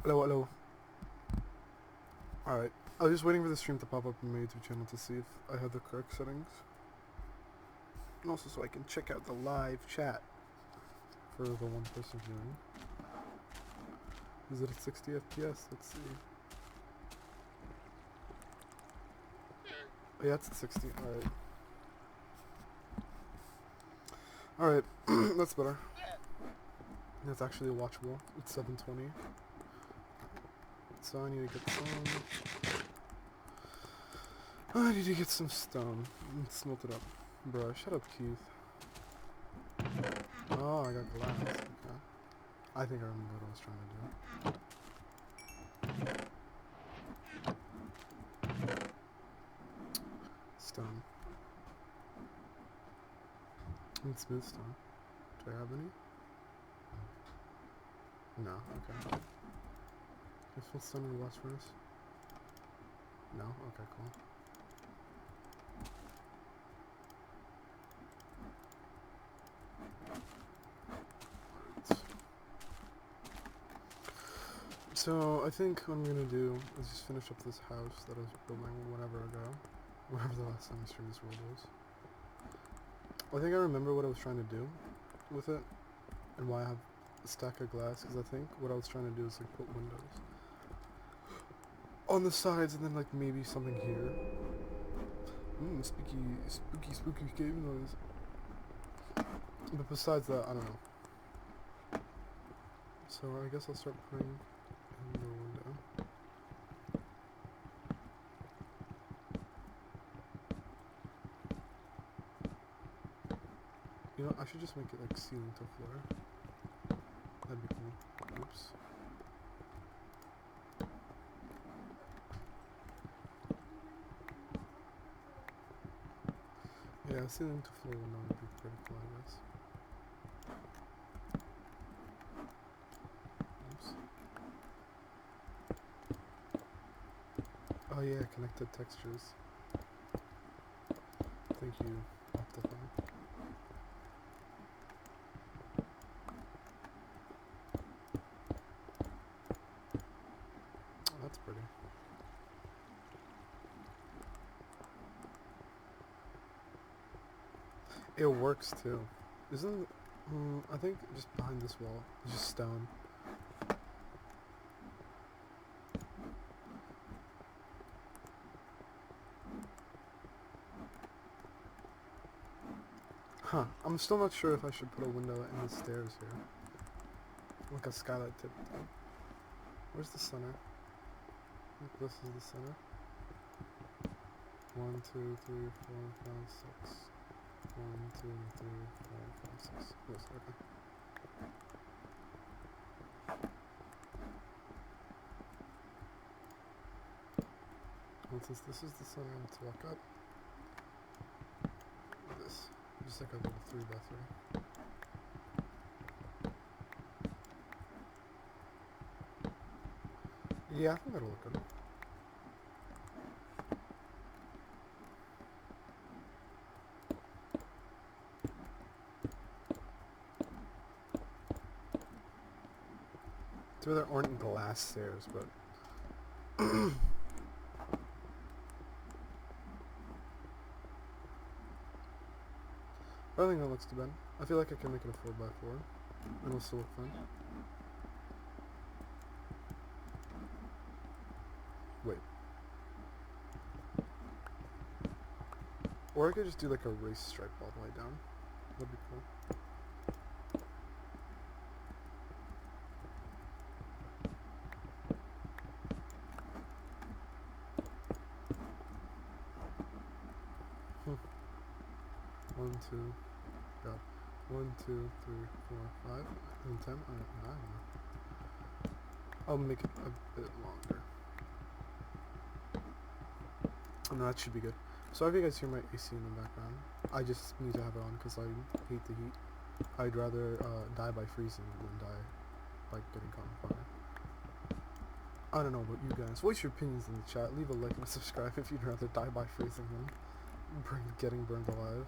Hello, hello. Alright. I was just waiting for the stream to pop up on my YouTube channel to see if I have the correct settings. And also so I can check out the live chat for the one person viewing. Is it at 60 FPS? Let's see. Oh, yeah, it's at 60. Alright. Alright. That's better. That's actually watchable. It's 720. So I need to get some stone and smelt it up. Bruh, shut up, Keith. Oh, I got glass. Okay. I think I remember what I was trying to do. Stone. And smooth stone. Do I have any? No, okay. Is full stone in the blast furnace? No? Okay, cool. So, I think what I'm gonna do is just finish up this house that I was building whenever the last time I streamed this world was. I think I remember what I was trying to do with it, and why I have a stack of glass, because I think what I was trying to do is like put windows on the sides, and then like maybe something here. Spooky cave noise. But besides that, I don't know. So I guess I'll start putting in the window. You know, I should just make it like ceiling to floor. That'd be cool. Oops. Yeah, ceiling to floor window would be pretty cool, I guess. Oops. Oh yeah, connected textures. Thank you, Optifine. Oh, that's pretty. It works too. Isn't I think just behind this wall is just stone. Huh. I'm still not sure if I should put a window in the stairs here. Like a skylight tip. Where's the center? I think this is the center. 1, 2, 3, 4, 5, 6. 1, 2, 3, 4, 5, 6. Yes, okay. Well, since this is the center, let's walk up. This. Just like a little 3x3. Yeah, I think that'll look good. So there aren't glass stairs, but I don't think that looks too bad. I feel like I can make it a 4x4, and it'll still look fine. Wait. Or I could just do like a race stripe all the way down. That'd be cool. 1, 2, God. 1, 2, 3, 4, 5, and 10. I don't know. I'll make it a bit longer. And that should be good. So if you guys hear my AC in the background, I just need to have it on because I hate the heat. I'd rather die by freezing than die by getting caught on fire. I don't know about you guys. Voice your opinions in the chat. Leave a like and a subscribe if you'd rather die by freezing than getting burned alive.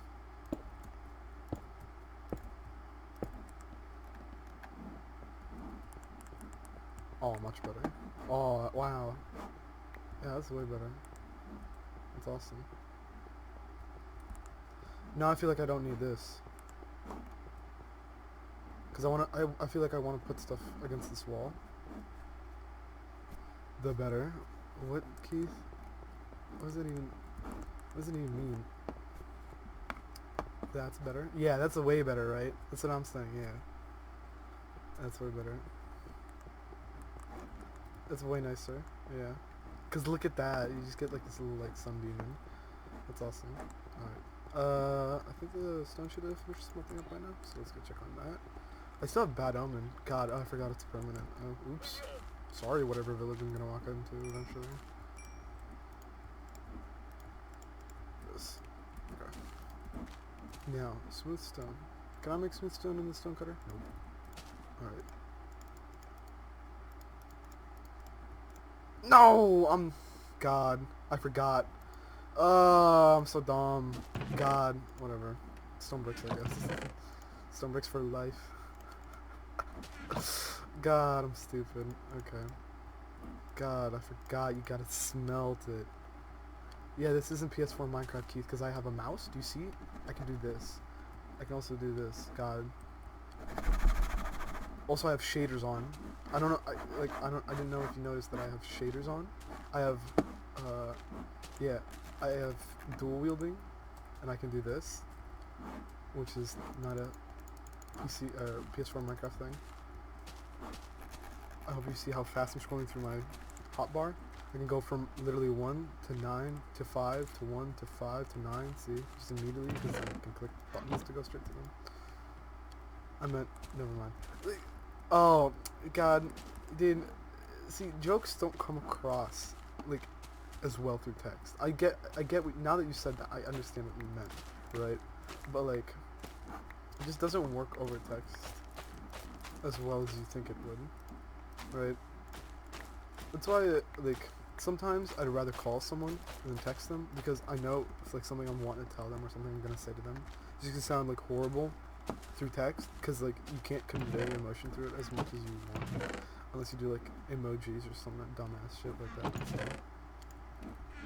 Oh, much better. Oh, wow. Yeah, that's way better. That's awesome. Now I feel like I don't need this. Because I feel like I want to put stuff against this wall. The better. What, Keith? What does it even mean? That's better? Yeah, that's a way better, right? That's what I'm saying, yeah. That's way better. That's way nicer, yeah. Because look at that, you just get like this little like sunbeam in. That's awesome. Alright. I think the stone should have finished smelting up by now, so let's go check on that. I still have Bad Omen. God, I forgot it's permanent. Oh, oops. Sorry, whatever village I'm gonna walk into eventually. This. Okay. Now, smooth stone. Can I make smooth stone in the stone cutter? Nope. Alright. No! God. I forgot. I'm so dumb. God. Whatever. Stone bricks, I guess. Stone bricks for life. God, I'm stupid. Okay. God, I forgot you gotta smelt it. Yeah, this isn't PS4 Minecraft, Keith, because I have a mouse. Do you see? I can do this. I can also do this. God. Also, I have shaders on. I don't know. I didn't know if you noticed that I have shaders on. I have, yeah, I have dual wielding, and I can do this, which is not a PS4 Minecraft thing. I hope you see how fast I'm scrolling through my hotbar. I can go from literally 1 to 9 to 5 to 1 to 5 to 9. See, just immediately because I can click buttons to go straight to them. I meant, never mind. Oh, God, dude. See, jokes don't come across like as well through text. I get. Now that you said that, I understand what you meant, right? But like, it just doesn't work over text as well as you think it would, right? That's why, like, sometimes I'd rather call someone than text them because I know it's like something I'm wanting to tell them or something I'm gonna say to them. It's just gonna sound like horrible through text because like you can't convey emotion through it as much as you want unless you do like emojis or some dumbass shit like that.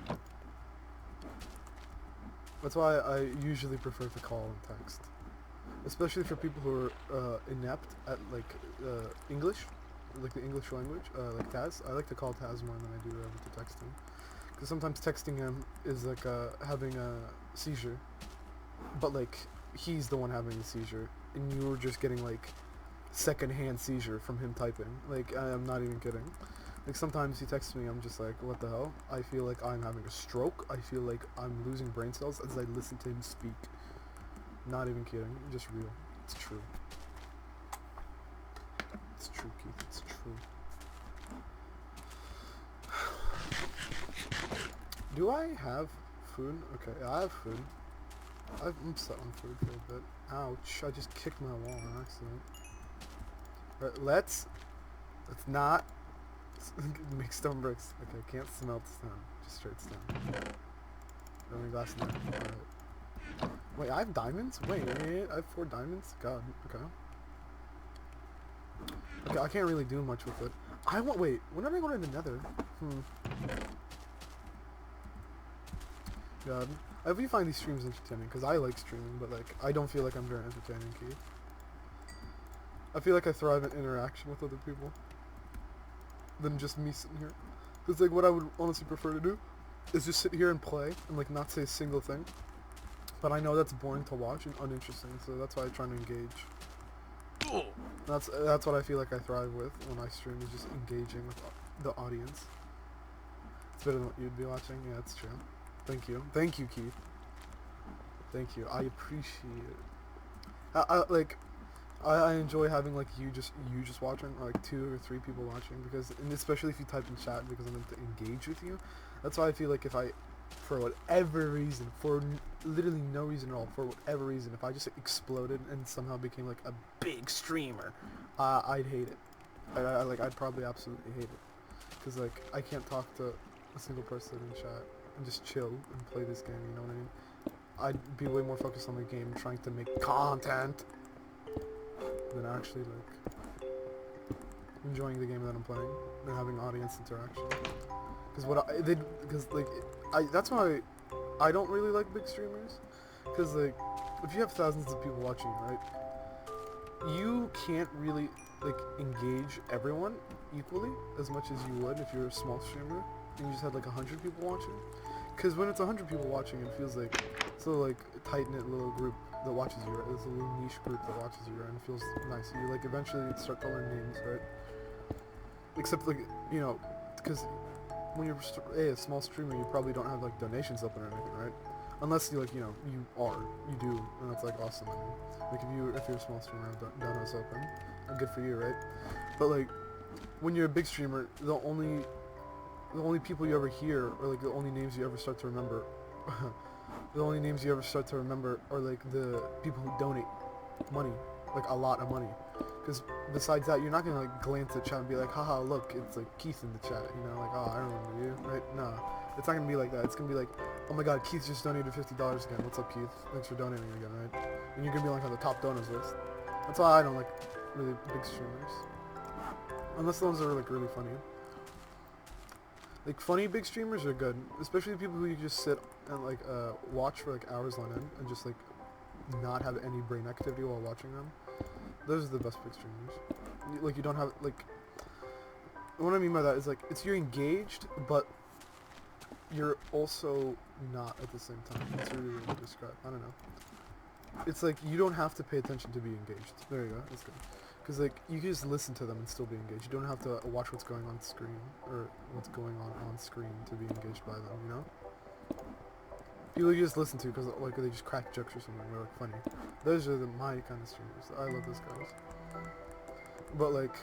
So that's why I usually prefer to call and text, especially for people who are inept at like English, like the English language, like Taz. I like to call Taz more than I do to text him, because sometimes texting him is like having a seizure, but like he's the one having the seizure, and you're just getting like secondhand seizure from him typing. Like, I'm not even kidding. Like, sometimes he texts me, I'm just like, what the hell? I feel like I'm having a stroke. I feel like I'm losing brain cells as I listen to him speak. Not even kidding. Just real. It's true. It's true, Keith. It's true. Do I have food? Okay, I have food. I'm set on food for a bit. Ouch, I just kicked my wall on accident. Alright, let's not make stone bricks. Okay, can't smelt stone. Just straight stone. Only glass in there. Alright. Wait, I have diamonds? Wait, I have 4 diamonds? God, okay. Okay, I can't really do much with it. Wait, when are we going to the nether? God. I hope you find these streams entertaining, because I like streaming, but like, I don't feel like I'm very entertaining, Keith. I feel like I thrive in interaction with other people than just me sitting here. Because like, what I would honestly prefer to do is just sit here and play and like not say a single thing. But I know that's boring to watch and uninteresting, so that's why I try to engage. That's what I feel like I thrive with when I stream, is just engaging with the audience. It's better than what you'd be watching. Yeah, that's true. Thank you. Thank you, Keith. Thank you. I appreciate it. I enjoy having like you just watching, or like 2 or 3 people watching, because, and especially if you type in chat, because I'm going to engage with you. That's why I feel like if I, for whatever reason, for literally no reason at all, for whatever reason, if I just exploded and somehow became like a big streamer, I'd hate it. I'd probably absolutely hate it, because like I can't talk to a single person in chat and just chill and play this game. You know what I mean? I'd be way more focused on the game, trying to make content, than actually like enjoying the game that I'm playing and having audience interaction. Because that's why I don't really like big streamers. Because like, if you have thousands of people watching you, right, you can't really like engage everyone equally as much as you would if you're a small streamer and you just had like 100 people watching. Because when it's 100 people watching, it feels like so like a tight-knit little group that watches you, right? It's a little niche group that watches you, right? And it feels nice. You like eventually start to learn names, right? Except like, you know, because when you're a small streamer, you probably don't have like donations open or anything, right? Unless you like, you know, you do, and that's like awesome. I mean, like if you're a small streamer, have donos open, good for you, right? But like when you're a big streamer, the only people you ever hear, or like the only names you ever start to remember, the only names you ever start to remember are like the people who donate money, like a lot of money. Because besides that, you're not gonna like glance at chat and be like, haha, look, it's like Keith in the chat, you know, like, oh, I remember you, right? No, it's not gonna be like that. It's gonna be like, oh my god, Keith just donated $50 again. What's up, Keith? Thanks for donating again, right? And you're gonna be like on the top donors list. That's why I don't like really big streamers, unless the ones that are like really funny. Like funny big streamers are good, especially people who you just sit and like watch for like hours on end and just like not have any brain activity while watching them. Those are the best big streamers. Like you don't have like. What I mean by that is like you're engaged, but you're also not at the same time. It's really weird to describe. I don't know. It's like you don't have to pay attention to be engaged. There you go. That's good. Because like you can just listen to them and still be engaged. You don't have to watch what's going on screen or what's going on screen to be engaged by them. You know. People you just listen to because like they just crack jokes or something. They're like funny. Those are my kind of streamers. I love those guys. But like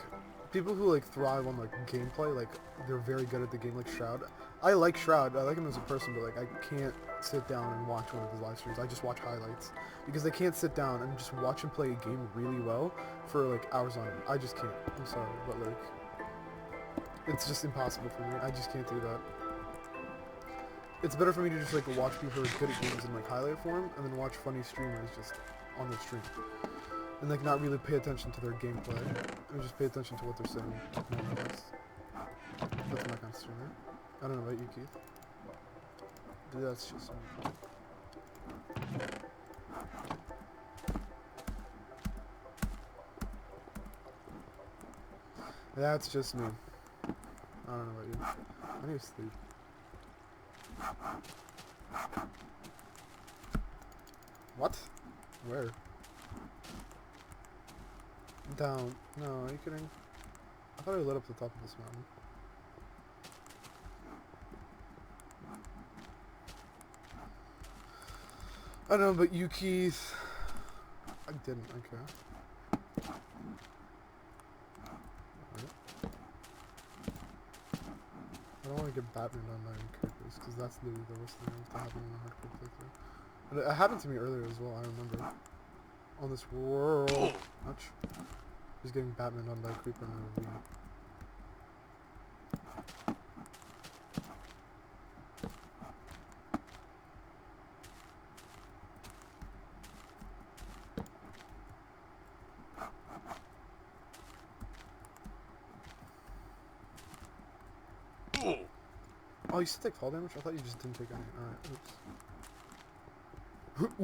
people who like thrive on like gameplay, like they're very good at the game, like Shroud. I like Shroud. I like him as a person, but like I can't sit down and watch one of his live streams. I just watch highlights because I can't sit down and just watch him play a game really well for like hours on end. I just can't. I'm sorry, but like it's just impossible for me. I just can't do that. It's better for me to just like watch people who are good at games in like highlight form and then watch funny streamers just on their stream. And like not really pay attention to their gameplay. And just pay attention to what they're saying. That's my kind of streamer. I don't know about you, Keith. Dude, that's just me. That's just me. I don't know about you. I need to sleep. What? Where? Down. No, are you kidding? I thought I lit up the top of this mountain. I don't know, but you, Keith. I didn't, okay. I don't want to get Batman on my characters, because that's literally the worst thing to happen in a hardcore playthrough. And it happened to me earlier as well, I remember. On this world. Ouch. Just getting Batman on by a creeper in a ravine. Oh, you still take fall damage? I thought you just didn't take any. Alright,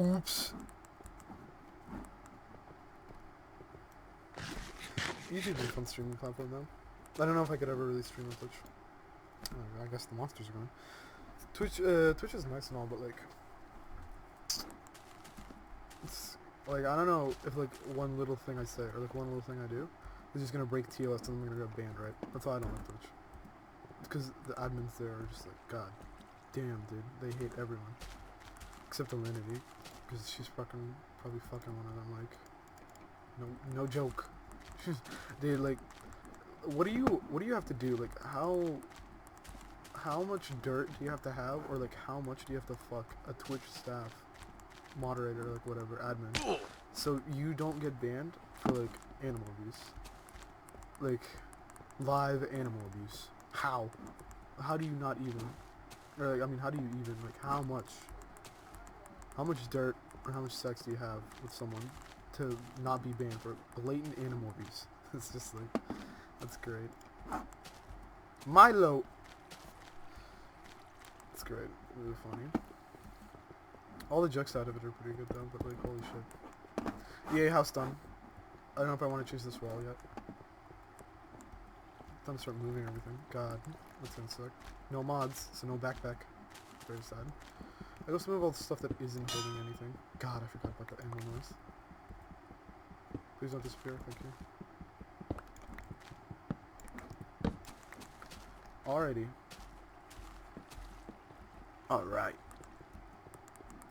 oops. Oops. YouTube is a fun streaming platform though. I don't know if I could ever really stream on Twitch. I guess the monsters are going. Twitch is nice and all, but like, it's like I don't know if like one little thing I say or like one little thing I do is just gonna break TOS and I'm gonna get banned, right? That's why I don't like Twitch. It's because the admins there are just like, god damn, dude, they hate everyone except Alinity, because she's probably fucking one of them. Like, no joke. Dude, like, what do you have to do? Like, how much dirt do you have to have, or like how much do you have to fuck a Twitch staff moderator, like whatever, admin, so you don't get banned for like animal abuse, like live animal abuse? How do you not even, or like, I mean, how do you even, like, how much dirt or how much sex do you have with someone to not be banned for blatant animal abuse? It's just like, That's great. Milo. That's great. Really funny. All the jokes out of it are pretty good though, but like, holy shit. EA house done. I don't know if I want to change this wall yet. Time to start moving everything. God, that's gonna suck. No mods, so no backpack. Very sad. I also move all the stuff that isn't holding anything. God, I forgot about that animal noise. Please don't disappear, thank you. Alrighty. Alright.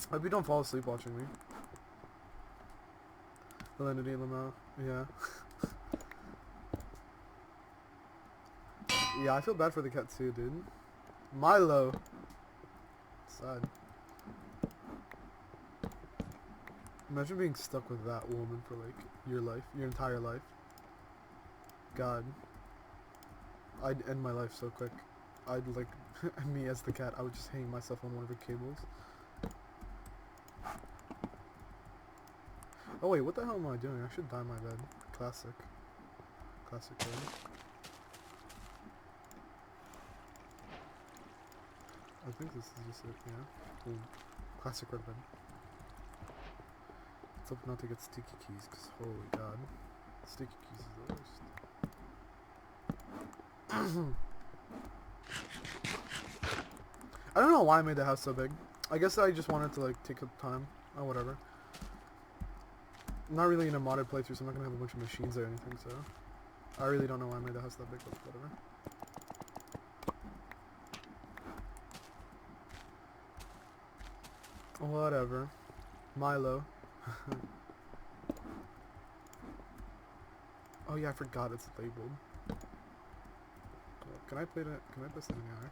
Hope you don't fall asleep watching me. Validity Lamo. Yeah. Yeah, I feel bad for the cat too, dude. Milo. Sad. Imagine being stuck with that woman for like your life, your entire life. God. I'd end my life so quick. I'd like, me as the cat, I would just hang myself on one of her cables. Oh wait, what the hell am I doing? I should dye my bed. Classic. Classic bed. I think this is just it, yeah. Ooh. Classic red bed. Let's hope not to get sticky keys, because holy god. Sticky keys is the worst. I don't know why I made the house so big. I guess I just wanted to like take up time. Oh, whatever. I'm not really in a modded playthrough, so I'm not gonna have a bunch of machines or anything, so I really don't know why I made the house that big, but whatever. Whatever. Milo. Oh yeah, I forgot it's labeled. Can I play that? Can I place it in the air?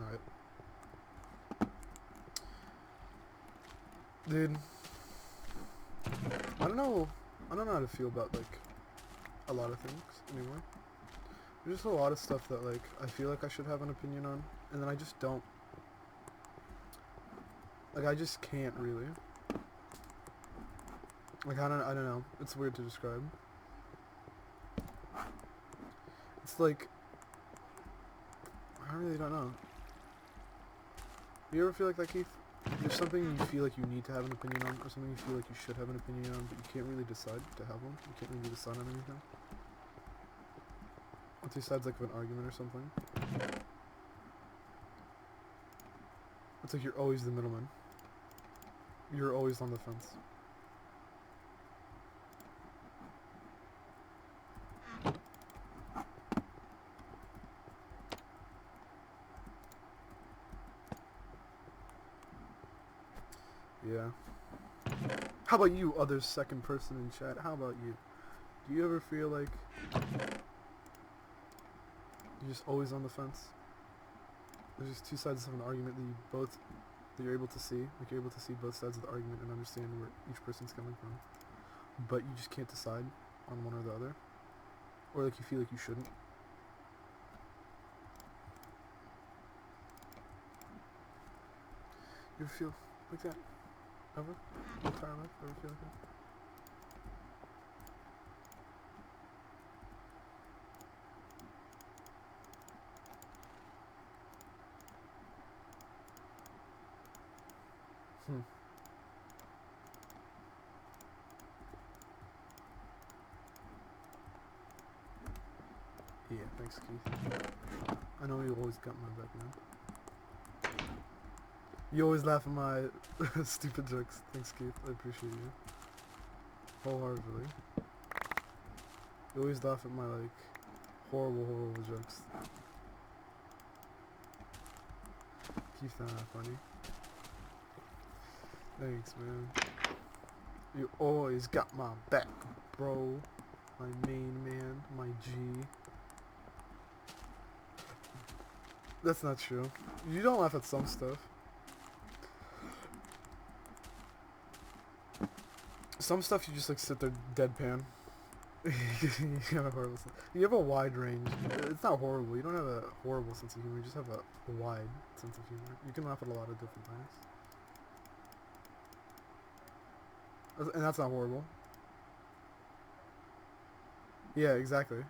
Alright. Dude. I don't know how to feel about like a lot of things anymore. There's just a lot of stuff that like I feel like I should have an opinion on, and then I just don't. Like I just can't really. Like I don't know. It's weird to describe. It's like I really don't know. You ever feel like that, Keith? There's something you feel like you need to have an opinion on, or something you feel like you should have an opinion on, but you can't really decide to have one. You can't really decide on anything. On two sides like of an argument or something. It's like you're always the middleman. You're always on the fence. Yeah. How about you, other second person in chat? How about you? Do you ever feel like you're just always on the fence? There's just two sides of an argument that you're able to see. Like you're able to see both sides of the argument and understand where each person's coming from. But you just can't decide on one or the other. Or like you feel like you shouldn't. You ever feel like that? Ever? Your entire life? Ever feel like that? Yeah, thanks, Keith. I know you always got my back, man. You always laugh at my stupid jokes. Thanks, Keith. I appreciate you. Wholeheartedly. You always laugh at my, like, horrible jokes. Keith's not that funny. Thanks, man. You always got my back, bro. My main man. My G. That's not true. You don't laugh at some stuff. Some stuff you just like sit there deadpan. You have a wide range. It's not horrible. You don't have a horrible sense of humor. You just have a wide sense of humor. You can laugh at a lot of different things. And that's not horrible. Yeah, exactly.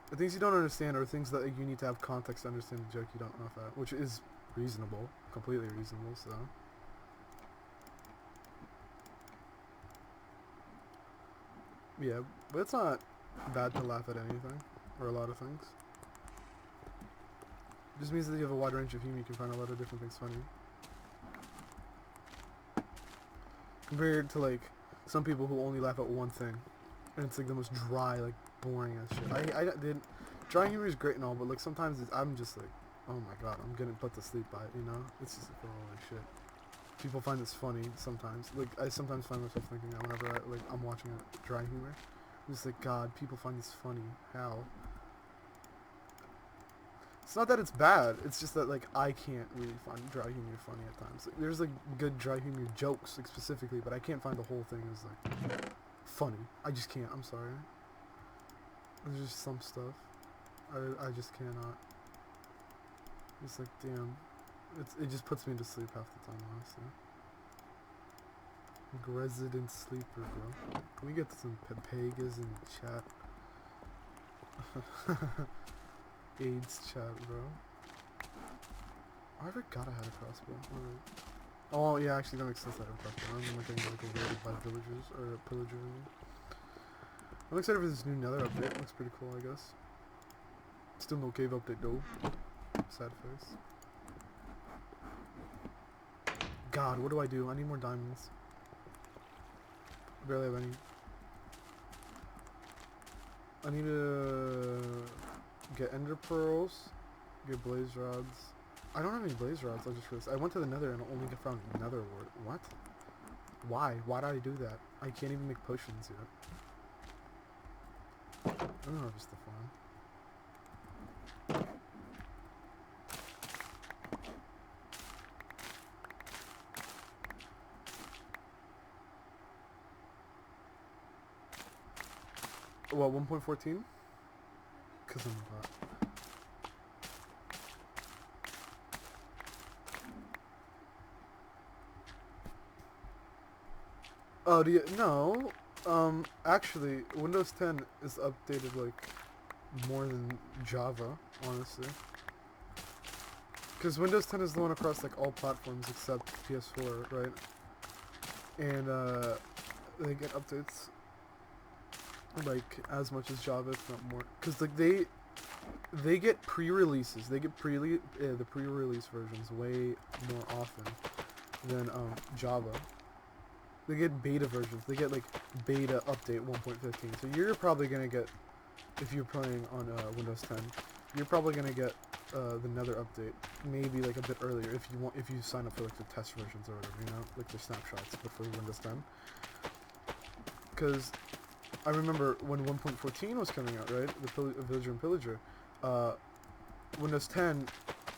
The things you don't understand are things that you need to have context to understand the joke you don't know at, which is reasonable, completely reasonable. So. Yeah, but it's not bad to laugh at anything, or a lot of things. It just means that you have a wide range of humor, you can find a lot of different things funny. Compared to, like, some people who only laugh at one thing. And it's, like, the most dry, like, boring ass shit. Dry humor is great and all, but, like, sometimes I'm just like, oh my god, I'm getting put to sleep by it, you know? It's just like, oh, like, shit. People find this funny sometimes. Like, I sometimes find myself thinking that whenever I'm watching a dry humor. I'm just like, God, people find this funny. How? It's not that it's bad. It's just that, like, I can't really find dry humor funny at times. Like, there's, like, good dry humor jokes, like, specifically, but I can't find the whole thing as, like, funny. I just can't. I'm sorry. There's just some stuff. I just cannot. It's like, damn. It just puts me to sleep half the time, honestly. Like resident sleeper, bro. Can we get some Pepegas in chat? AIDS chat, bro. I forgot I had a crossbow. Alright. Oh, yeah, actually, that makes sense that I have a crossbow. I'm not getting, like, invaded by villagers, or pillagers. I'm excited for this new nether update. Looks pretty cool, I guess. Still no cave update, though. Sad face. God, what do I do? I need more diamonds. I barely have any. I need to get ender pearls, get blaze rods. I don't have any blaze rods, I just realized. I went to the nether and only found nether wart. What? Why? Why did I do that? I can't even make potions yet. I don't know if it's the farm. What, 1.14? Because I'm a bot. Oh, do you... No. Actually, Windows 10 is updated, like, more than Java, honestly. Because Windows 10 is the one across, like, all platforms except PS4, right? And, they get updates like as much as Java, if not more, because like they get pre-releases. They get the pre-release versions way more often than Java. They get beta versions. They get like beta update 1.15. So you're probably gonna get, if you're playing on Windows 10, you're probably gonna get the Nether update maybe like a bit earlier if you sign up for like the test versions or whatever, you know, like the snapshots, but for Windows 10. Because I remember when 1.14 was coming out, right? The Villager and Pillager. Windows 10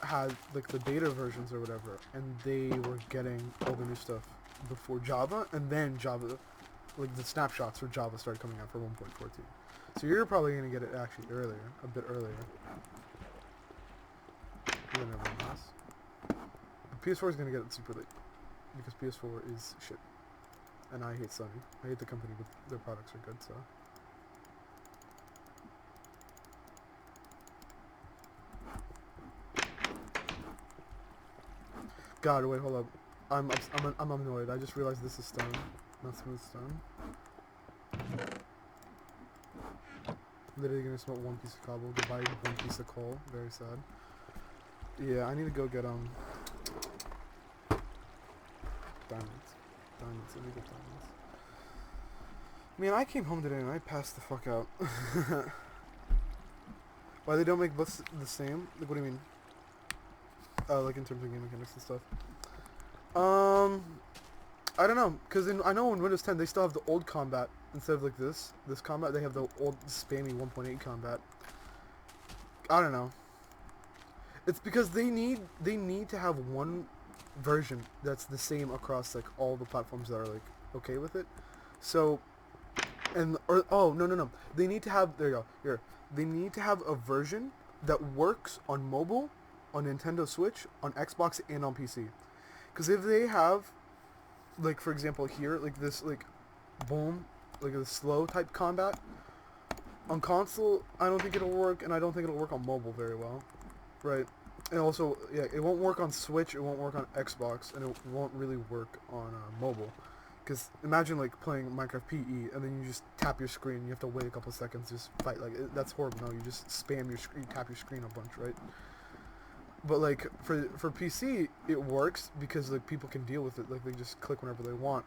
had like the beta versions or whatever, and they were getting all the new stuff before Java, and then Java, like the snapshots for Java started coming out for 1.14. So you're probably gonna get it actually earlier, a bit earlier. Than everyone else. But PS4 is gonna get it super late because PS4 is shit. And I hate Sony. I hate the company, but their products are good, so. God, wait, hold up. I'm annoyed. I just realized this is stone, not smooth stone. Literally gonna smoke one piece of cobble, goodbye one piece of coal. Very sad. Yeah, I need to go get diamonds. Diamonds, I need to get diamonds. Man, I came home today and I passed the fuck out. Why they don't make books the same? Like, what do you mean? Like in terms of game mechanics and stuff. I don't know, because I know in Windows 10 they still have the old combat instead of like this combat. They have the old spammy 1.8 combat. I don't know. It's because they need to have one version that's the same across like all the platforms that are like okay with it. So, no. They need to have, there you go. Here. They need to have a version that works on mobile, on Nintendo Switch, on Xbox, and on PC. Because if they have like for example here, like this, like boom, like a slow type combat on console, I don't think it'll work, and I don't think it'll work on mobile very well, right? And also, yeah, it won't work on Switch, it won't work on Xbox, and it won't really work on mobile. Because imagine like playing Minecraft PE, and then you just tap your screen. You have to wait a couple seconds, just fight. Like that's horrible. No, you just spam your screen, tap your screen a bunch, right? But like for PC, it works because like people can deal with it. Like they just click whenever they want.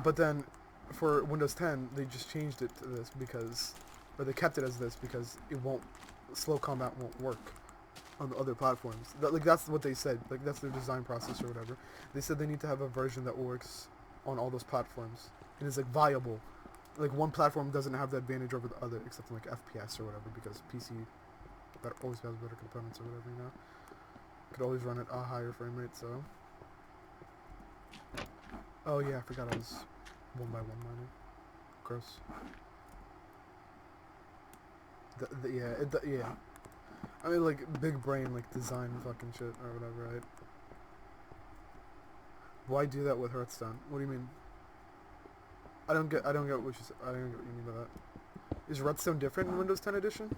But then for Windows 10, they just changed it to this because, or they kept it as this because it won't, slow combat won't work on the other platforms. Like that's what they said. Like that's their design process or whatever. They said they need to have a version that works on all those platforms and is like viable. Like one platform doesn't have the advantage over the other, except in like FPS or whatever, because PC always has better components or whatever, you know. Could always run at a higher frame rate. So. Oh yeah, I forgot I was 1x1 mining. Gross. Yeah. I mean, like, big brain, like, design fucking shit or whatever, right? Why do that with Hearthstone? What do you mean? I don't get what you mean by that. Is Hearthstone different in Windows 10 edition?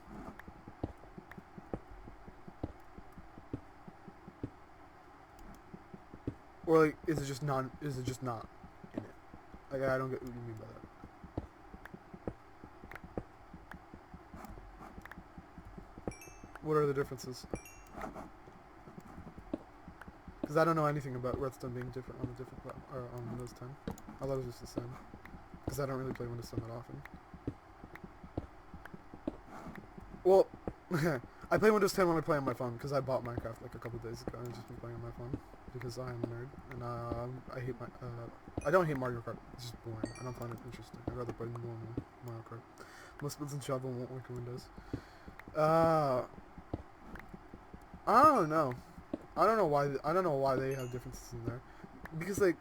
Or, like, is it just not in it? Like, I don't get what you mean by that. What are the differences? Because I don't know anything about Redstone being different on on Windows 10. I thought it was just the same. Because I don't really play Windows 10 that often. Well, I play Windows 10 when I play on my phone, because I bought Minecraft like a couple days ago and just been playing on my phone. Because I am a nerd, and I hate I don't hate Mario Kart, it's just boring. I don't find it interesting. I'd rather play normal Mario Kart. Most builds and shovel won't work in Windows. I don't know. I don't know why they have differences in there, because like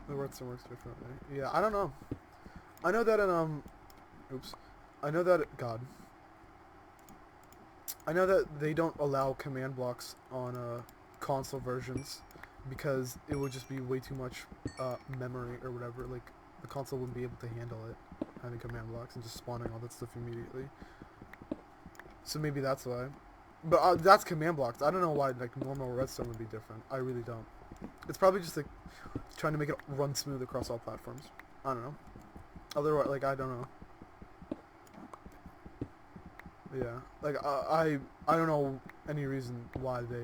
the Redstone works differently. Yeah, I don't know. I know that in I know that I know that they don't allow command blocks on console versions because it would just be way too much memory or whatever. Like the console wouldn't be able to handle it having command blocks and just spawning all that stuff immediately. So maybe that's why. But that's command blocks. I don't know why like normal Redstone would be different. I really don't. It's probably just like trying to make it run smooth across all platforms. I don't know. Otherwise, like I don't know. Yeah, like I don't know any reason why they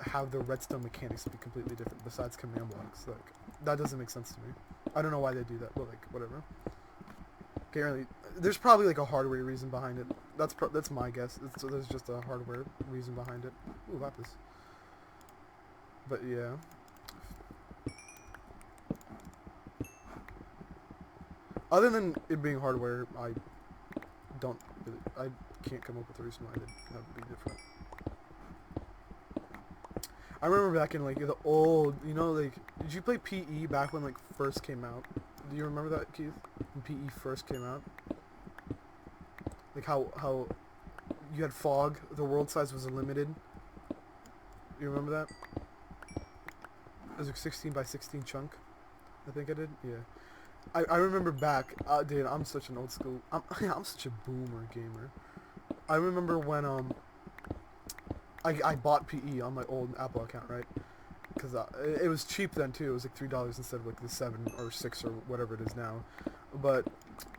have the Redstone mechanics be completely different besides command blocks. Like that doesn't make sense to me. I don't know why they do that, but like whatever. Can't really. There's probably like a hardware reason behind it. That's my guess. There's just a hardware reason behind it. Ooh, lapis. But yeah. Other than it being hardware, I can't come up with a reason why that would be different. I remember back in like the old, you know, like did you play PE back when like first came out? Do you remember that, Keith? When PE first came out? Like how you had fog, the world size was limited. You remember that? It was like 16 by 16 chunk. I think I did. Yeah. I remember back, dude. I'm such an old school. I'm such a boomer gamer. I remember when I bought PE on my old Apple account, right? Because it was cheap then too. It was like $3 instead of like the 7 or 6 or whatever it is now. But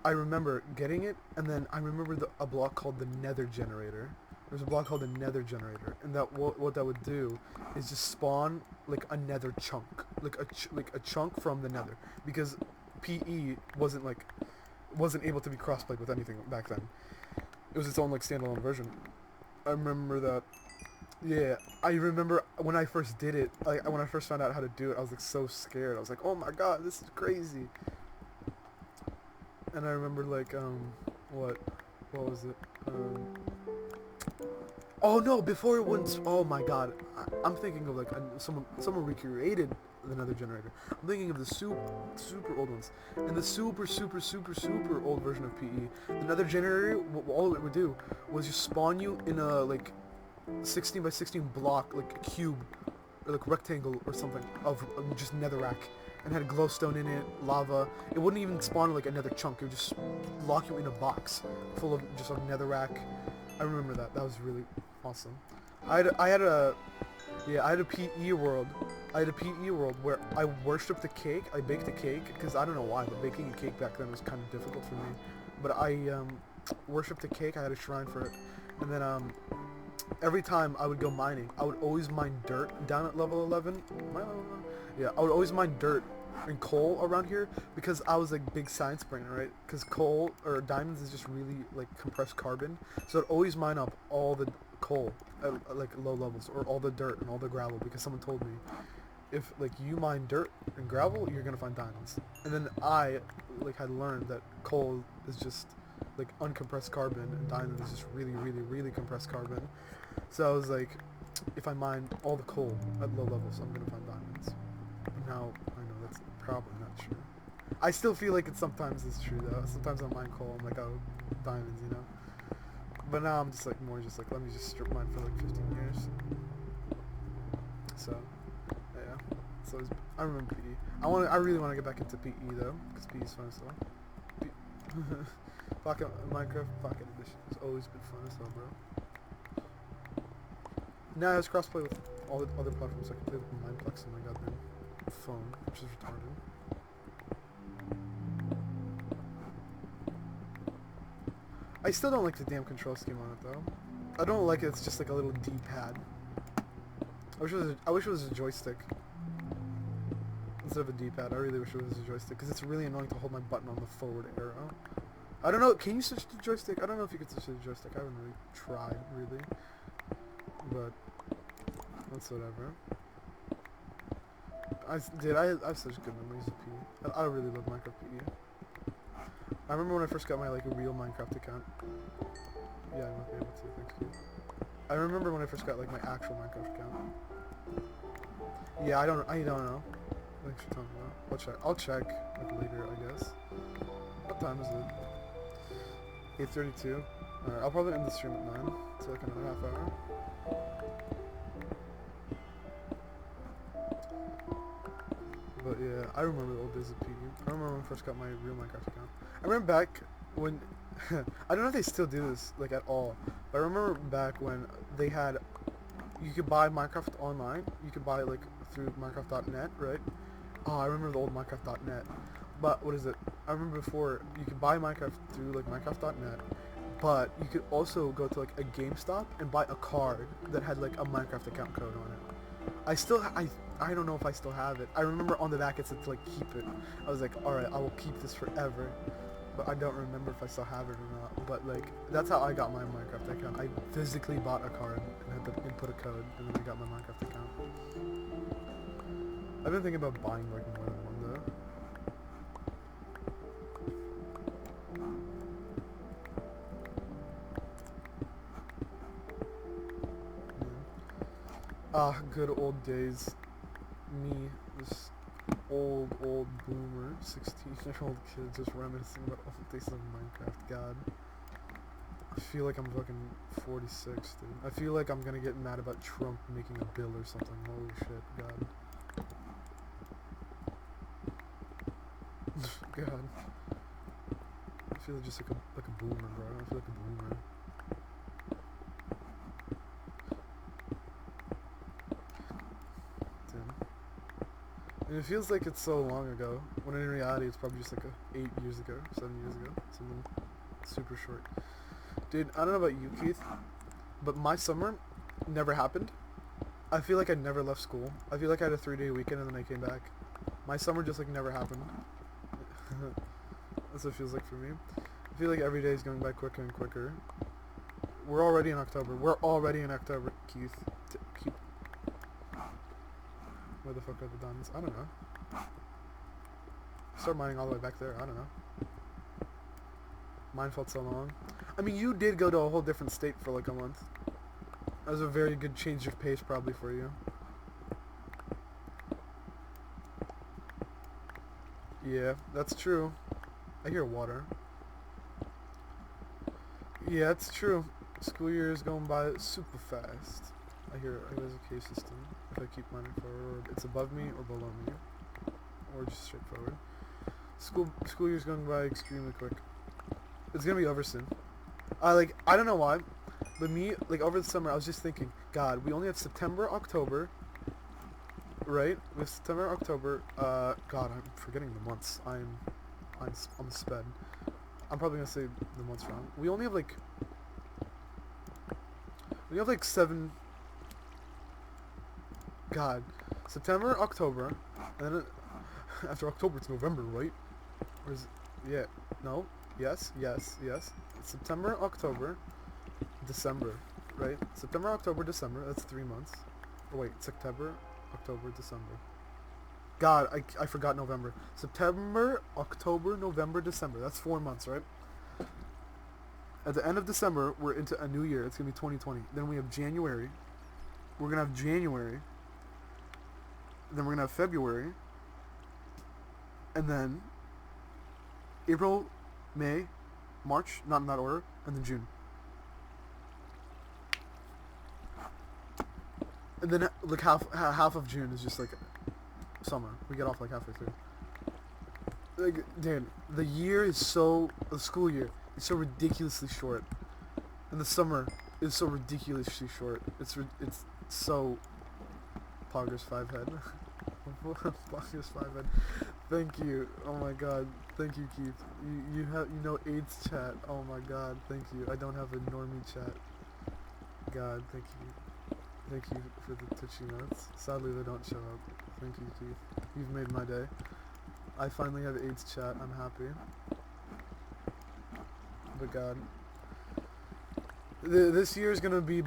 I remember getting it, and then I remember a block called the Nether Generator. There's a block called the Nether Generator, and that what that would do is just spawn like a Nether chunk, like a chunk from the Nether, because PE wasn't able to be crossplayed with anything back then. It was its own like standalone version. I remember that. Yeah, I remember when I first did it, like when I first found out how to do it, I was like so scared. I was like, "Oh my god, this is crazy." And I remember like what was it? Oh no, before it went. Oh my god, I'm thinking of like someone recreated the Nether Generator. I'm thinking of the super old ones, and the super old version of PE. The Nether Generator, all it would do was just spawn you in a like 16 by 16 block, like a cube, or like rectangle or something of just netherrack, and had glowstone in it, lava. It wouldn't even spawn like another chunk. It would just lock you in a box full of just a netherrack. I remember that. That was really awesome. I had a PE world. I had a PE world where I worshipped the cake. I baked a cake because I don't know why, but baking a cake back then was kind of difficult for me. But I worshipped a cake. I had a shrine for it, and then every time I would go mining, I would always mine dirt down at level 11. Am I level 11? Yeah, I would always mine dirt and coal around here because I was like big science brain, right? Because coal or diamonds is just really like compressed carbon, so I'd always mine up all the coal at like low levels, or all the dirt and all the gravel, because someone told me if like you mine dirt and gravel, you're gonna find diamonds. And then I like had learned that coal is just like uncompressed carbon, and diamond is just really, really, really compressed carbon. So I was like, if I mine all the coal at low levels, I'm gonna find diamonds. But now I know that's probably not true. I still feel like it sometimes is true though. Sometimes I mine coal, I'm like, oh, diamonds, you know. But now I'm just like more just like, let me just strip mine for like 15 years. So yeah. So I remember PE. I really want to get back into PE though, because PE is fun as hell. Pocket Minecraft Pocket Edition has always been fun as hell, bro. Now it has crossplay with all the other platforms. I can play with Mineplex on my goddamn phone, which is retarded. I still don't like the damn control scheme on it though. I don't like it. It's just like a little D-pad. I wish it was a joystick instead of a D-pad. I really wish it was a joystick because it's really annoying to hold my button on the forward arrow. I don't know. Can you switch to joystick? I don't know if you can switch to joystick. I haven't really tried, really. But that's whatever. I have such good memories of PE. I really love Minecraft PE. I remember when I first got my like real Minecraft account. Yeah, I might be able to. Thanks, dude. I remember when I first got like my actual Minecraft account. Yeah, I don't know. Thanks for telling me that. I'll check like later, I guess. What time is it? 8:32. Alright, I'll probably end the stream at 9. So like another half hour. But yeah, I remember the old days of PE. I remember when I first got my real Minecraft account. I remember back when I don't know if they still do this like at all, but I remember back when they had, you could buy Minecraft online. You could buy it like through Minecraft.net, right? Oh, I remember the old Minecraft.net. But what is it? I remember before you could buy Minecraft through like Minecraft.net, but you could also go to like a GameStop and buy a card that had like a Minecraft account code on it. I don't know if I still have it. I remember on the back it said to like keep it. I was like, alright, I will keep this forever. But I don't remember if I still have it or not. But like, that's how I got my Minecraft account. I physically bought a card and had to input a code, and then I got my Minecraft account. I've been thinking about buying like more than one though. Ah, good old days. Me, this old boomer, 16-year-old kid just reminiscing about old days of Minecraft. God. I feel like I'm fucking 46, dude. I feel like I'm gonna get mad about Trump making a bill or something. Holy shit, God. God. I feel just like a boomer, bro. I feel like a boomer. And it feels like it's so long ago, when in reality it's probably just like 8 years ago, 7 years ago, something super short. Dude, I don't know about you, Keith, but my summer never happened. I feel like I never left school. I feel like I had a 3-day weekend and then I came back. My summer just like never happened. That's what it feels like for me. I feel like every day is going by quicker and quicker. We're already in October. Keith. Keith. Where the fuck are the diamonds? I don't know. Start mining all the way back there. I don't know. Mine felt so long. I mean, you did go to a whole different state for like a month. That was a very good change of pace probably for you. Yeah, that's true. I hear water. Yeah, it's true. School year is going by super fast. I hear there's a cave system. If I keep mining forward, it's above me or below me, or just straight forward. School year's going by extremely quick. It's gonna be over soon. I don't know why, but me, like, over the summer, I was just thinking, God, we only have September, October, right? We have September, October. God, I'm forgetting the months. I'm sped. I'm probably gonna say the months wrong. We only have like 7. God, September, October, and then after October it's November, right? Or is it? Yeah. No. Yes. Yes. Yes. September, October, December, right? September, October, December. That's 3 months. Oh wait, September, October, December. God, I forgot November. September, October, November, December. That's 4 months, right? At the end of December, we're into a new year. It's going to be 2020. Then we have January. We're going to have January. Then we're going to have February. And then April, May, March, not in that order, and then June. And then like half of June is just like summer. We get off like halfway through. Like, dude, the school year is so ridiculously short, and the summer is so ridiculously short. It's so Poggers 5 head. Poggers 5 head. Thank you. Oh my God. Thank you, Keith. You know AIDS chat. Oh my God. Thank you. I don't have a normie chat. God, thank you. Thank you for the Twitchy notes. Sadly, they don't show up. Thank you, Keith. You've made my day. I finally have AIDS chat. I'm happy. But God, this year is gonna be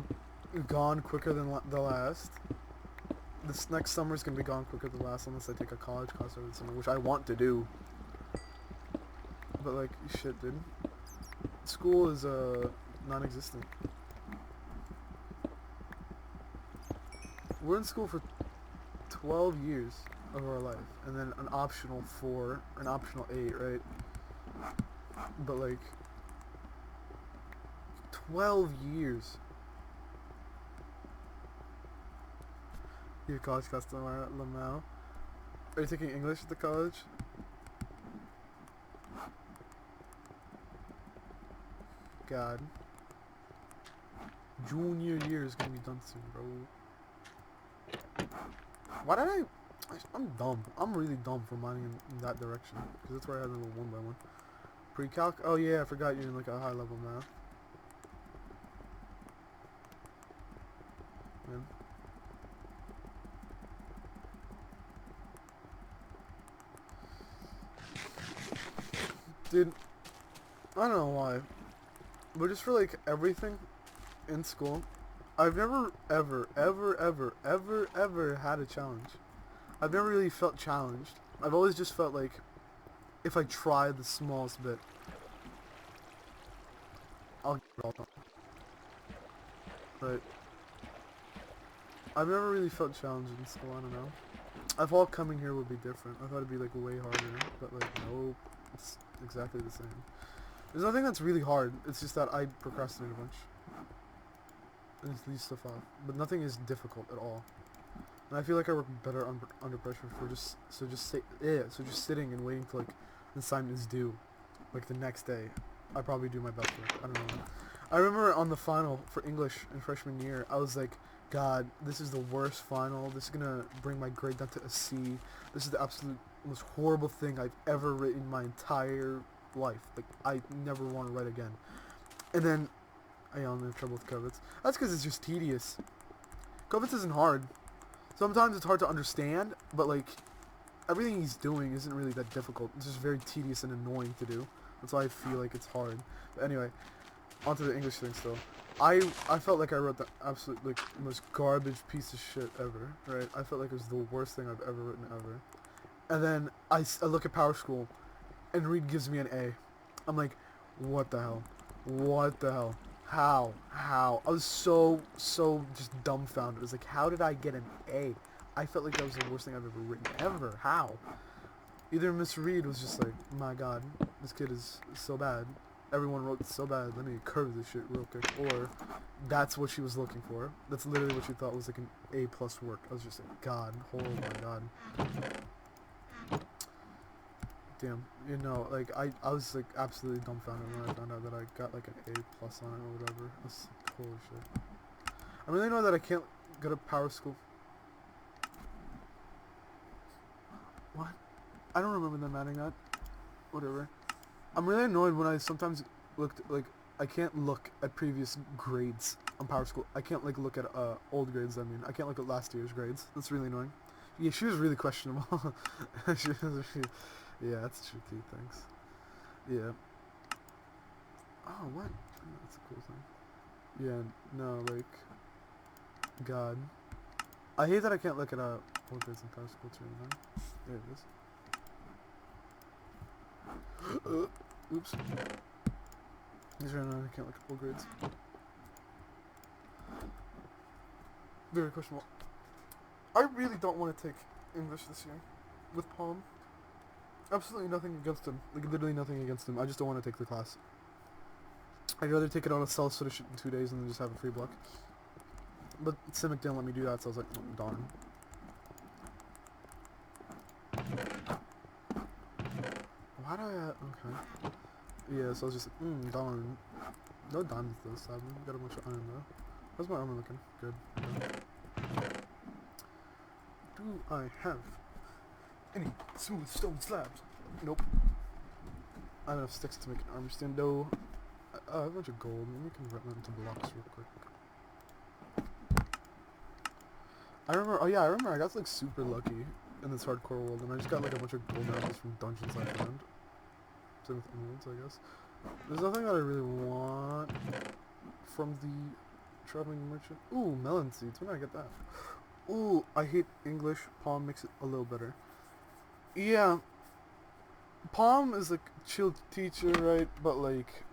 gone quicker than the last. This next summer is gonna be gone quicker than the last, unless I take a college class over the summer, which I want to do. But like, shit, dude. School is non-existent. We're in school for 12 years of our life, and then an optional 4, an optional 8, right? But like 12 years. Your college customer, Lamau. Are you taking English at the college? God. Junior year is gonna be done soon, bro. Why did I'm dumb. I'm really dumb for mining in that direction. Because that's where I had a little 1 by 1. Pre-calc? Oh yeah, I forgot you're in like a high level math. Man. Dude, I don't know why, but just for like everything in school, I've never ever had a challenge. I've never really felt challenged. I've always just felt like if I try the smallest bit, I'll get it all done. But I've never really felt challenged in school. I don't know. I thought coming here would be different. I thought it'd be like way harder, but like nope, it's exactly the same. There's nothing that's really hard. It's just that I procrastinate a bunch and just leave stuff off. But nothing is difficult at all. And I feel like I work better under pressure for just sitting and waiting till like the assignment is due, like the next day. I probably do my best work. I don't know. I remember on the final for English in freshman year, I was like, God, this is the worst final. This is gonna bring my grade down to a C. This is the absolute most horrible thing I've ever written in my entire life. Like, I never want to write again. And then I only have trouble with covets. That's because it's just tedious. Covets isn't hard. Sometimes it's hard to understand, but like everything he's doing isn't really that difficult. It's just very tedious and annoying to do. That's why I feel like it's hard. But anyway, onto the English thing still. I felt like I wrote the absolute like most garbage piece of shit ever, right? I felt like it was the worst thing I've ever written ever. And then I look at Power School, and Reed gives me an A. I'm like, what the hell? What the hell? How? I was so just dumbfounded. I was like, how did I get an A? I felt like that was the worst thing I've ever written ever. How? Either Miss Reed was just like, my God, this kid is so bad, everyone wrote so bad, let me curve this shit real quick. Or that's what she was looking for. That's literally what she thought was like an A plus work. I was just like, God, oh my God. Damn, you know, like I was like absolutely dumbfounded when I found out that I got like an A plus on it or whatever. I was like, holy shit. I really know that I can't go to power school. What? I don't remember them adding that. Whatever. I'm really annoyed when I sometimes looked like I can't look at previous grades on power school. I can't like look at old grades. I mean, I can't look at last year's grades. That's really annoying. Yeah, she was really questionable. Yeah, that's tricky. Thanks. Yeah. Oh, what? Oh, that's a cool thing. Yeah. No, like, God. I hate that I can't look at old grades in power school too. You know? There it is. Oops. These right now I can't look at old grades. Very questionable. I really don't want to take English this year with Palm. Absolutely nothing against him. Like, literally nothing against him. I just don't want to take the class. I'd rather take it on a self-finish in 2 days and then just have a free block. But Simic didn't let me do that, so I was like, oh, darn. Why do I... Okay. Yeah, so I was just like, darn. No diamonds though, sadly. Got a bunch of iron though. How's my armor looking? Good. Do I have any smooth stone slabs? Nope. I have enough sticks to make an armor stand though. I have a bunch of gold. Maybe we can run that into blocks real quick. I remember I got like super lucky in this hardcore world and I just got like a bunch of gold medals from dungeons I found. Same with emeralds, I guess. There's nothing that I really want from the traveling merchant. Ooh, melon seeds. When did I get that? Ooh, I hate English. Palm makes it a little better. Yeah. Palm is like a chill teacher, right? But like,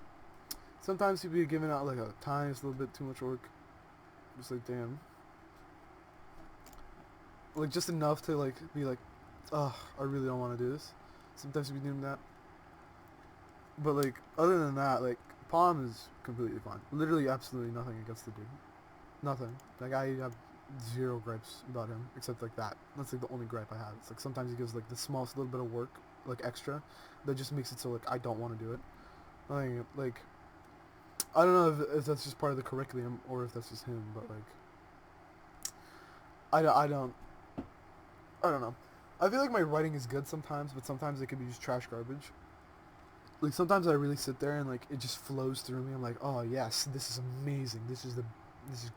sometimes he'd be giving out like a tiniest little bit too much work. Just like, damn. Like, just enough to like, be like, ugh, I really don't want to do this. Sometimes he'd be doing that. But like, other than that, like, Palm is completely fine. Literally absolutely nothing against the dude. Nothing. Like, I have zero gripes about him, except like that. That's like the only gripe I have. It's like sometimes he gives like the smallest little bit of work, like extra, that just makes it so like I don't want to do it. Like I don't know if that's just part of the curriculum or if that's just him, but like I don't know. I feel like my writing is good sometimes, but sometimes it can be just trash garbage. Like sometimes I really sit there and like it just flows through me. I'm like, oh yes, this is amazing. This is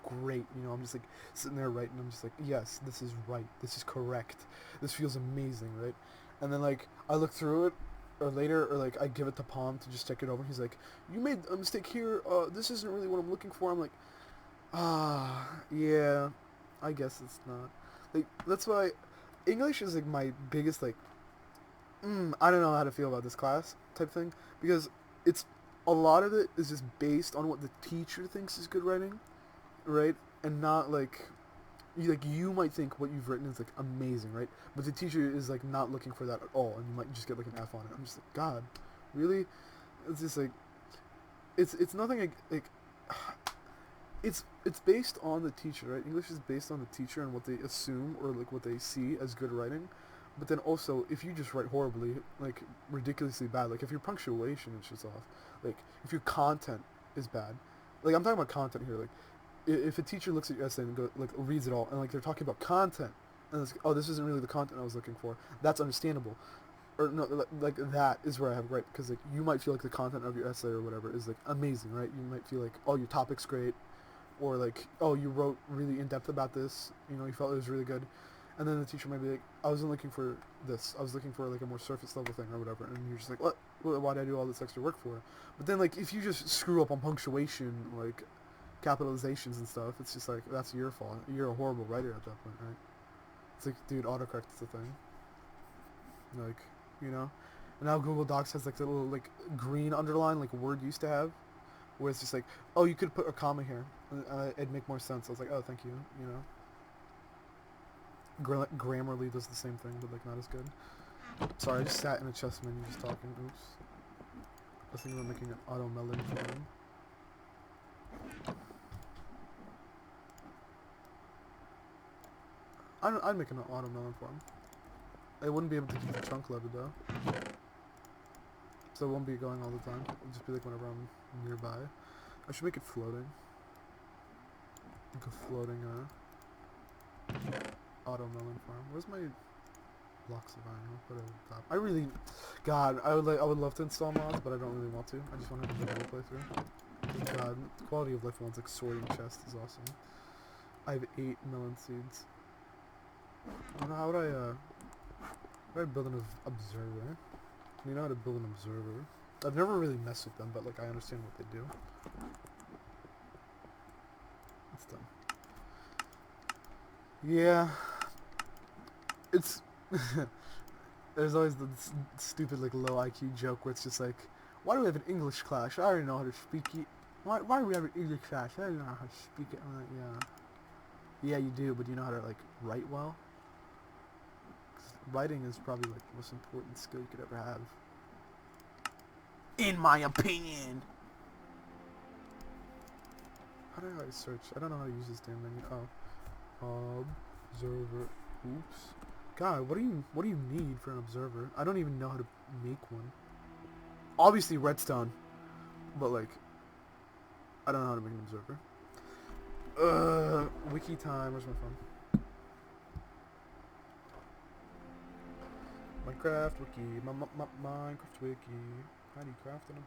great. You know, I'm just like sitting there writing. I'm just like, yes, this is right. This is correct. This feels amazing, right? And then like I look through it, or later, or like I give it to Palm to just check it over. He's like, you made a mistake here. This isn't really what I'm looking for. I'm like, yeah, I guess it's not. Like that's why English is like my biggest like I don't know how to feel about this class type thing because it's a lot of it is just based on what the teacher thinks is good writing, right? And not like you might think what you've written is like amazing, right? But the teacher is like not looking for that at all, and you might just get like an F on it. I'm just like, God, really? It's just like it's nothing like it's based on the teacher, right? English is based on the teacher and what they assume or like what they see as good writing. But then also, if you just write horribly, like ridiculously bad, like if your punctuation is just off, like if your content is bad, like I'm talking about content here, like if a teacher looks at your essay and like reads it all and like they're talking about content and it's like, oh, this isn't really the content I was looking for, that's understandable. Or no, like that is where I have a gripe because like you might feel like the content of your essay or whatever is like amazing, right? You might feel like, oh, your topic's great, or like, oh, you wrote really in depth about this, you know, you felt it was really good. And then the teacher might be like, I wasn't looking for this. I was looking for like a more surface level thing or whatever. And you're just like, what? Why did I do all this extra work for? But then like if you just screw up on punctuation, like capitalizations and stuff, it's just like that's your fault. You're a horrible writer at that point, right? It's like, dude, autocorrect is the thing. Like, you know. And now Google Docs has like the little like green underline like Word used to have, where it's just like, oh, you could put a comma here. It'd make more sense. I was like, oh, thank you. You know. Grammarly does the same thing, but like not as good. Sorry, I just sat in a chess menu just talking. Oops. was thinking about making an auto melon farm. I'd make an auto melon farm. I wouldn't be able to keep the chunk loaded though. So it won't be going all the time. It'll just be like whenever I'm nearby. I should make it floating. Like a floating auto melon farm. Where's my blocks of iron? I'll put it at the top. I really, God, I would love to install mods, but I don't really want to. I just want to have a video playthrough. God, quality of life ones like sorting chest is awesome. I have 8 melon seeds. I don't know, how would I build an observer? You know how to build an observer? I've never really messed with them, but like I understand what they do. It's done. Yeah, it's there's always the stupid like low IQ joke where it's just like, why do we have an English class? I already know how to speak it. Why do we have an English class? I don't know how to speak it. I'm like, yeah, you do, but do you know how to like write well? Writing is probably like the most important skill you could ever have, in my opinion. How do I search? I don't know how to use this damn menu. Oh, observer. Oops. God, what do you need for an observer? I don't even know how to make one. Obviously redstone, but like, I don't know how to make an observer. Wiki time. Where's my phone? Minecraft wiki, Minecraft wiki. How do you craft an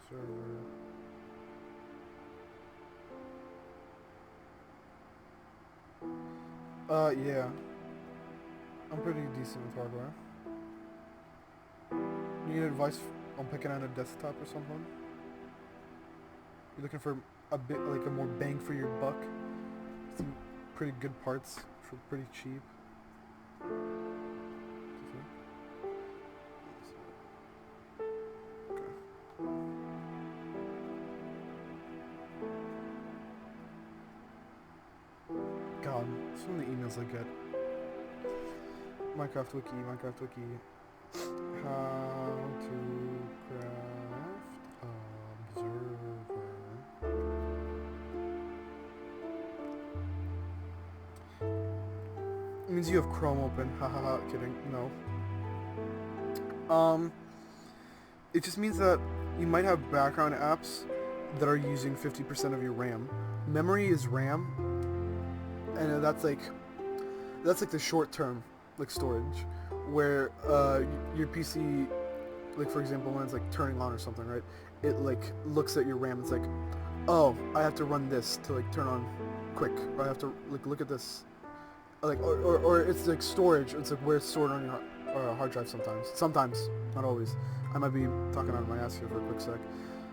observer? Yeah. I'm pretty decent with hardware. You need advice on picking out a desktop or something? You're looking for a bit, like a more bang for your buck? Some pretty good parts for pretty cheap. God, some of the emails I get. Minecraft wiki. How to craft observer. It means you have Chrome open. Hahaha, kidding. No. It just means that you might have background apps that are using 50% of your RAM. Memory is RAM, and that's like the short term like storage, where your PC, like for example when it's like turning on or something, right, it like looks at your RAM. It's like, oh, I have to run this to like turn on quick, or I have to like look at this, like or it's like storage. It's like where it's stored on your hard drive sometimes, not always. I might be talking out of my ass here for a quick sec,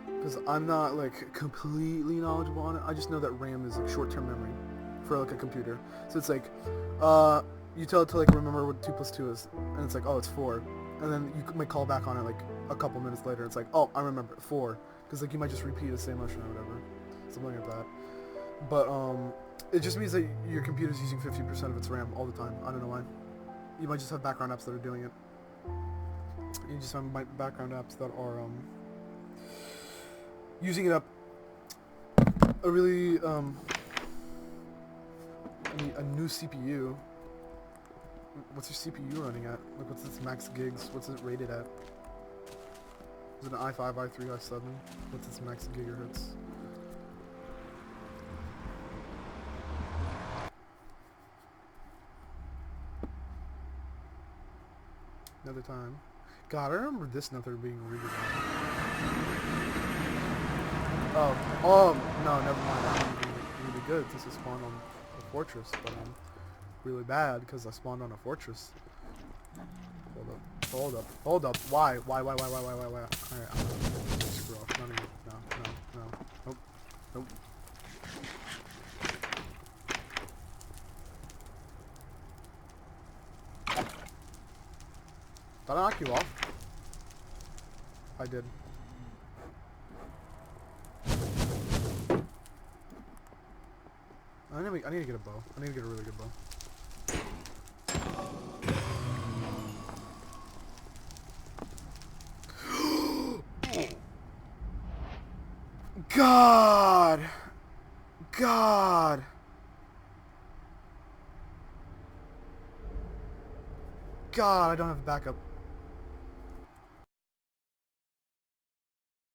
because I'm not like completely knowledgeable on it. I just know that RAM is like short-term memory for like a computer. So it's like, you tell it to like remember what 2 + 2 is, and it's like, oh, it's 4, and then you might call back on it like a couple minutes later. It's like, oh, I remember 4, because like you might just repeat the same motion or whatever, something like that. But it just means that your computer's using 50% of its RAM all the time. I don't know why. You might just have background apps that are doing it. You just have background apps that are using it up a really a new CPU. What's your CPU running at? Like, what's its max gigs? What's it rated at? Is it an i5, i3, i7? What's its max gigahertz? Another time. God, I remember this nether being redesigned. Oh, no, never mind. I'm really good since I spawned on a fortress, but I'm really bad because I spawned on a fortress. Hold up. Why? Alright, screw off. No. Nope. Did I knock you off? I did. I need to get a bow. I need to get a really good bow. God! God! God, I don't have backup.